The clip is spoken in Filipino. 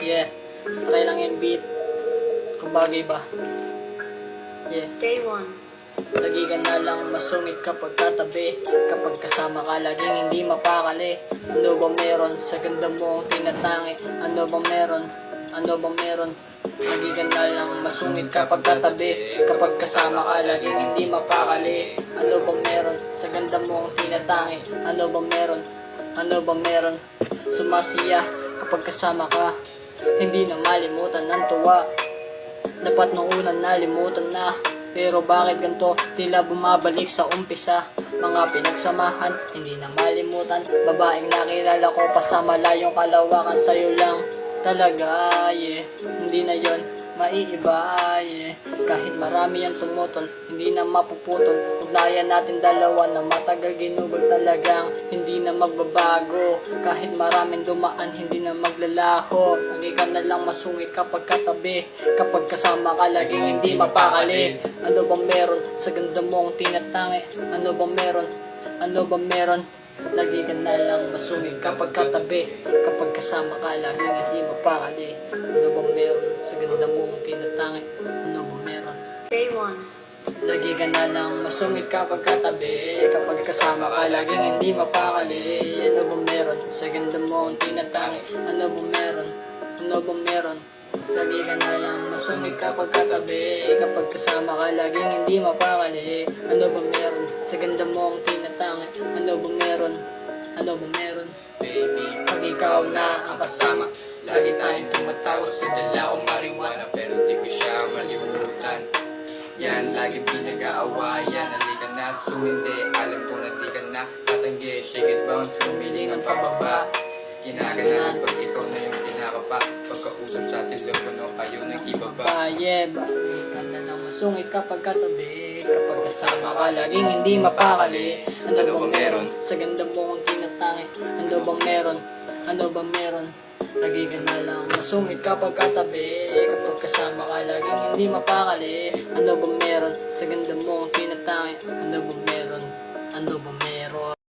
Yeah. Try lang yung beat. Kung bagay ba. Yeah. Day 1. Lagi ka na lang masungit kapag katabi. Kapag kasama ka laging hindi mapakali. Ano ba meron sa ganda mo ang tinatangi? Ano ba meron? Ano ba meron? Lagi ka na lang masungit kapag katabi. Kapag kasama ka laging hindi mapakali. Ano ba meron sa ganda mo ang tinatangi? Ano ba meron? Ano ba meron? Sumasiya kapag kasama ka. Hindi na malimutan ang tuwa. Dapat nung una nalimutan na. Pero bakit ganito? Tila bumabalik sa umpisa. Mga pinagsamahan, hindi na malimutan. Babaeng nakilala ko pa sa malayong kalawakan. Sa'yo lang talaga, yeah. Hindi na yon maiiba, yeah. Kahit marami yan tumutol, hindi na mapuputol. Ugnayan natin dalawa na matagal ginugol talagang hindi na magbabago. Kahit maraming dumaan, hindi na maglalaho. Lagi ka na lang masungit kapag katabi. Kapag kasama ka, laging hindi mapakali. Ano bang meron sa ganda mong tinatangi? Ano bang meron? Ano bang meron? Lagi ka na lang masungit kapag katabi. Kapag kasama ka, laging hindi mapakali. Ano bang meron sa ganda mong tinatangi? Ano bang meron? Day 1. Lagi ka na lang masungit kapag katabi. Kapag kasama ka, laging hindi mapakali. Ano bang meron sa ganda mong tinatangi? Ano bang meron? Ano bang meron? Lagi ka na lang masungit kapag katabi. Kapag kasama ka, laging hindi mapakali. Ano bang meron sa ganda mong tinatangi? Ano bang meron? Ano bang meron? Baby, Pag ikaw na ang kasama, lagi tayong tumatawa sa dala ko marijuana, pero di ko siya malimutan. Yan, lagi pinag-aawayan. Halika na at sumindi, alam ko na di ka na tatanggi. Shake it bounce, lumilingan pababa. Kinaganahan pag ikaw na yung kinakapa. Pagkausap sa telepono, ayaw nang ibaba. Bayeba, ka na lang masungit kapag katabi. Kapag kasama ka, laging hindi mapakali. Ano bang meron sa ganda mong tinatangi? Ano bang meron? Ano bang meron? Lagi ka na lang masungit kapag katabi. Kapag kasama ka, laging hindi mapakali. Ano bang meron sa ganda mong tinatangi? Ano bang meron? Ano bang meron?